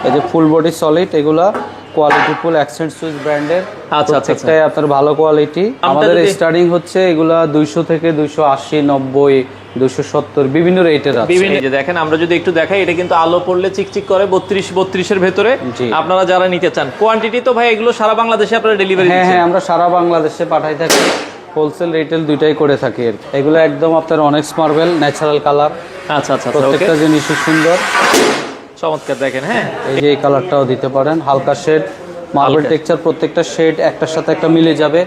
এই যে full body solid, এগুলা কোয়ালিটি ফুল অ্যাকসেন্ট সুইচ ব্র্যান্ডের। আচ্ছা, প্রত্যেকটাই আপনার ভালো কোয়ালিটি। আমাদের স্টার্টিং হচ্ছে এগুলা 200 থেকে 280, 90, 270 বিভিন্ন রেটের আছে। বিভিন্ন যে দেখেন, আমরা যদি একটু দেখাই, এটা কিন্তু আলো পড়লে চিকচিক করে 32 এর ভেতরে। আপনারা যারা নিতে চান, কোয়ান্টিটি তো ভাই এগুলো সারা বাংলাদেশে আপনারা ডেলিভারি দিচ্ছেন? হ্যাঁ, আমরা সারা বাংলাদেশে পাঠাই থাকি, হোলসেল রিটেল দুইটাই করে থাকি আর কি। এগুলো একদম আপনার অনেক্স মার্বেল ন্যাচারাল কালার। আচ্ছা আচ্ছা, প্রত্যেকটা জিনিসই সুন্দর, চমৎকার। দেখেন, হ্যাঁ, এই যে এই কালারটাও দিতে পারেন, হালকা শেড মার্বেল টেক্সচার, প্রত্যেকটা শেড একটার সাথে একটা মিলে যাবে।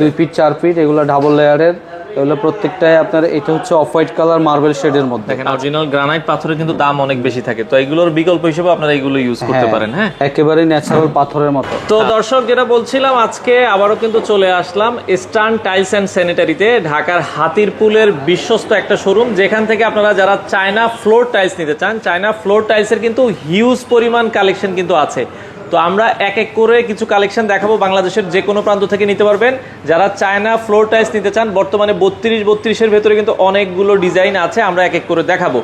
2 ফিট 4 ফিট, এগুলো ডাবল লেয়ারের। এগুলো প্রত্যেকটাই আপনার, এটা হচ্ছে অফ হোয়াইট কালার মার্বেল শেডের মধ্যে। দেখেন, অরিজিনাল গ্রানাইট পাথরের কিন্তু দাম অনেক বেশি থাকে, তো এগুলোর বিকল্প হিসেবে আপনারা এগুলো ইউজ করতে পারেন। হ্যাঁ, একেবারে ন্যাচারাল পাথরের মতো। তো দর্শক, যেটা বলছিলাম, আজকে আবারও কিন্তু চলে আসলাম ইস্টার্ন টাইলস অ্যান্ড স্যানিটারিতে, ঢাকার হাতিরপুলের বিশ্বস্ত একটা শোরুম, যেখান থেকে আপনারা যারা চায়না ফ্লোর টাইলস নিতে চান, চায়না ফ্লোর টাইলসের কিন্তু হিউজ পরিমাণ কালেকশন কিন্তু আছে। তো আমরা এক এক করে কিছু কালেকশন দেখাবো, বাংলাদেশের যে কোনো প্রান্ত থেকে নিতে পারবেন। যারা চায়না ফ্লোর টাইলস নিতে চান, বর্তমানে 32-32 ভেতরে কিন্তু অনেকগুলো ডিজাইন আছে, আমরা এক এক করে দেখাবো।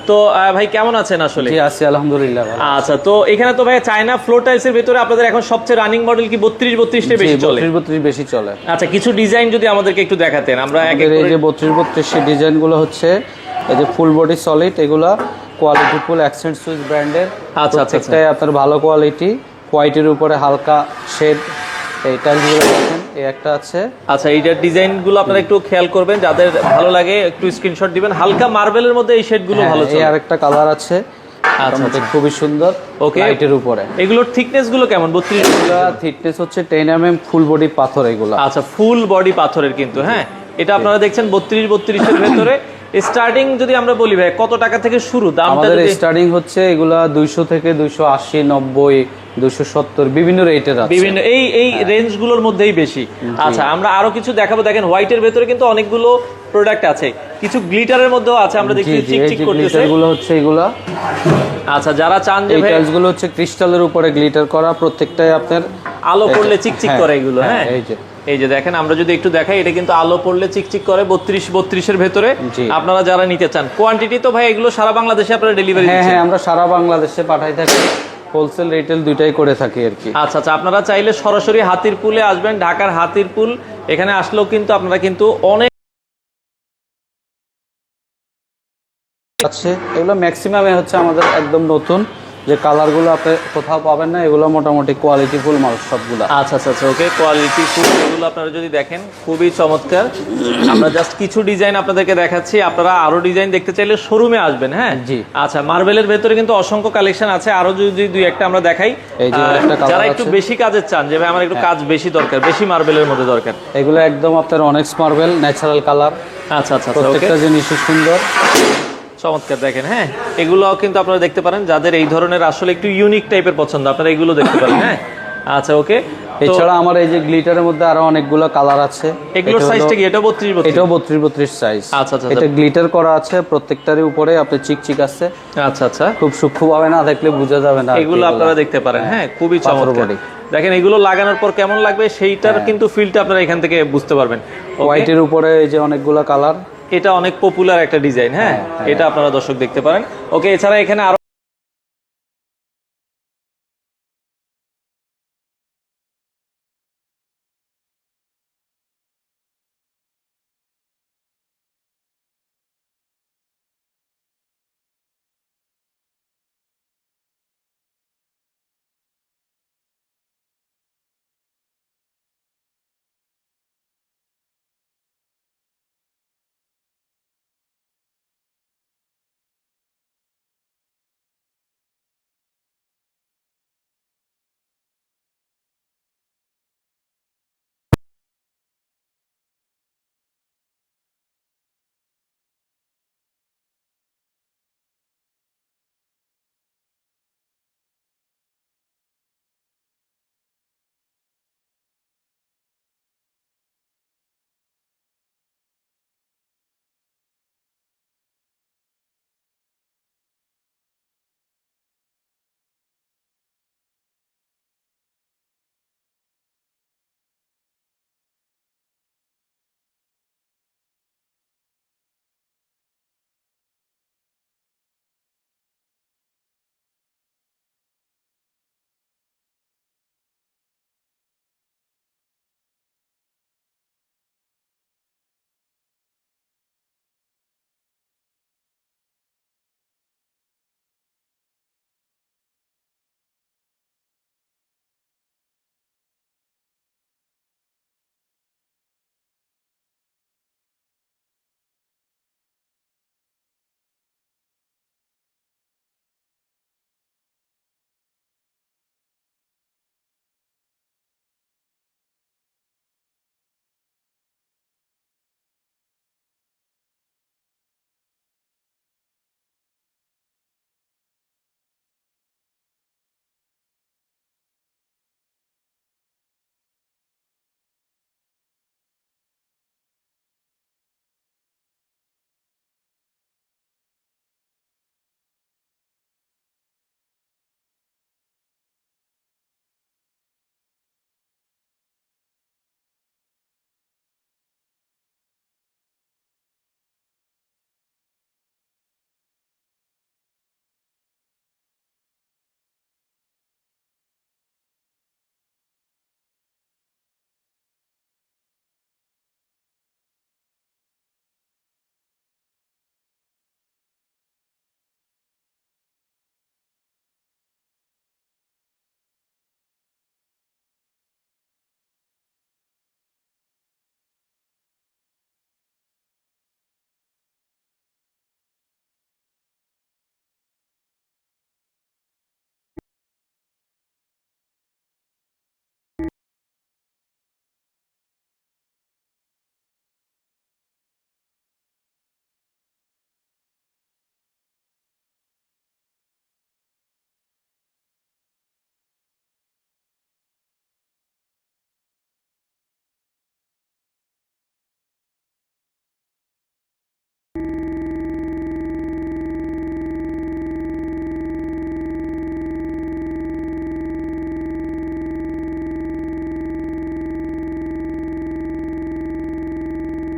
তো ভাই কেমন আছেন? আসলে জি আছি, আলহামদুলিল্লাহ। আচ্ছা, তো এখানে তো ভাই চায়না ফ্লোর টাইলসের ভেতরে আপনাদের এখন সবচেয়ে রানিং মডেল কি 32-32 বেশি চলে? 32 বেশি চলে। আচ্ছা, কিছু ডিজাইন যদি আমাদেরকে একটু দেখাতেন, আমরা এক এক এই করে। যে 32-32 ডিজাইনগুলো হচ্ছে এই যে ফুল বডি সলিড, এগুলা কোয়ালিটি ফুল অ্যাকসেন্ট সুইচ ব্র্যান্ডের। আচ্ছা, প্রত্যেকটাই আপনার ভালো কোয়ালিটি, হোয়াইটের উপরে হালকা শেড। এই টাইলসগুলো দেখেন, এই একটা আছে। আচ্ছা, এইটার ডিজাইনগুলো আপনারা একটু খেয়াল করবেন, যাদের ভালো লাগে একটু স্ক্রিনশট দিবেন। হালকা মার্বেলের মধ্যে এই শেডগুলো ভালো চলে। এই আরেকটা কালার আছে, আচ্ছা, খুবই সুন্দর, ওকে। লাইটের উপরে। এগুলোর থিকনেস গুলো কেমন? 32 থিকনেস হচ্ছে 10 mm, ফুল বডি পাথর এগুলো। আচ্ছা, ফুল বডি পাথরের কিন্তু। হ্যাঁ, এটা আপনারা দেখছেন 32 এর ভেতরে। স্টার্টিং যদি আমরা বলি ভাই, কত টাকা থেকে শুরু দামটা? আমাদের স্টার্টিং হচ্ছে এগুলা 200 থেকে 280, 90, 270 বিভিন্ন রেটের আছে। বিভিন্ন এই রেঞ্জ গুলোর মধ্যেই বেশি। আচ্ছা, আমরা আরো কিছু দেখাবো। দেখেন, হোয়াইটের ভেতরে কিন্তু অনেকগুলো প্রোডাক্ট আছে, কিছু গ্লিটারের মধ্যেও আছে, আমরা দেখছি চিকচিক করতেছে। গ্লিটারগুলো হচ্ছে এগুলা। আচ্ছা, যারা চান যে এই টাইলসগুলো হচ্ছে ক্রিস্টালের উপরে গ্লিটার করা, প্রত্যেকটাই আপনার আলো পড়লে চিকচিক করে এগুলো। হ্যাঁ, এই যে দেখেন, আমরা যদি একটু দেখাই, এটা কিন্তু আলো পড়লে চিকচিক করে 32 এর ভেতরে। আপনারা যারা নিতে চান, কোয়ান্টিটি তো ভাই এগুলো সারা বাংলাদেশে আপনারা ডেলিভারি দিচ্ছেন? হ্যাঁ, আমরা সারা বাংলাদেশে পাঠাই থাকি, হোলসেল রিটেল দুইটাই করে থাকি আর কি। আচ্ছা আচ্ছা, আপনারা চাইলে সরাসরি হাতিরপুলে আসবেন, ঢাকার হাতিরপুল। এখানে আসলেও কিন্তু আপনারা কিন্তু অনেক আছে। এগুলো ম্যাক্সিমামে হচ্ছে আমাদের একদম নতুন, যে কালারগুলো আপনি কোথাও পাবেন না, এগুলো মোটামুটি কোয়ালিটি ফুল মাল সবগুলো। আচ্ছা আচ্ছা আচ্ছা, ওকে। কোয়ালিটি ফুল এগুলো আপনারা যদি দেখেন, খুবই চমৎকার। আমরা জাস্ট কিছু ডিজাইন আপনাদেরকে দেখাচ্ছি, আপনারা আরো ডিজাইন দেখতে চাইলে শোরুমে আসবেন। হ্যাঁ, জি। আচ্ছা, মার্বেলের ভেতরে কিন্তু অসংখ্য কালেকশন আছে, আরো যদি দুই একটা আমরা দেখাই। যারা একটু বেশি কাজের চান, যে ভাই আমার একটু কাজ বেশি দরকার, বেশি মার্বেলের মধ্যে দরকার, এগুলো একদম আপনার অনেক্স মার্বেল ন্যাচারাল কালার। আচ্ছা আচ্ছা, প্রত্যেকটা জিনিসই সুন্দর, চমৎকার। দেখেন, হ্যাঁ, এগুলো কিন্তু আপনারা দেখতে পারেন, যাদের এই ধরনের আসলে একটু ইউনিক টাইপের পছন্দ, আপনারা এগুলো দেখতে পারেন। হ্যাঁ, আচ্ছা, ওকে। এছাড়া আমার এই যে গ্লিটারের মধ্যে আরো অনেকগুলো কালার আছে। এগুলোর সাইজটা কি? এটাও 32? এটাও 32 সাইজ। আচ্ছা আচ্ছা, এটা গ্লিটার করা আছে, প্রত্যেকটারই উপরে আপনি চিকচিক আছে। আচ্ছা আচ্ছা, খুব সূক্ষ্মভাবে না দেখলে বোঝা যাবে না, এগুলো আপনারা দেখতে পারেন। হ্যাঁ, খুবই চমৎকার। দেখেন, এগুলো লাগানোর পর কেমন লাগবে সেইটার কিন্তু ফিলটা আপনারা এখান থেকে বুঝতে পারবেন। হোয়াইটের উপরে এই যে অনেকগুলো কালার, এটা অনেক পপুলার একটা ডিজাইন। হ্যাঁ, এটা আপনারা দর্শক দেখতে পারেন। ওকে, এছাড়া এখানে আরো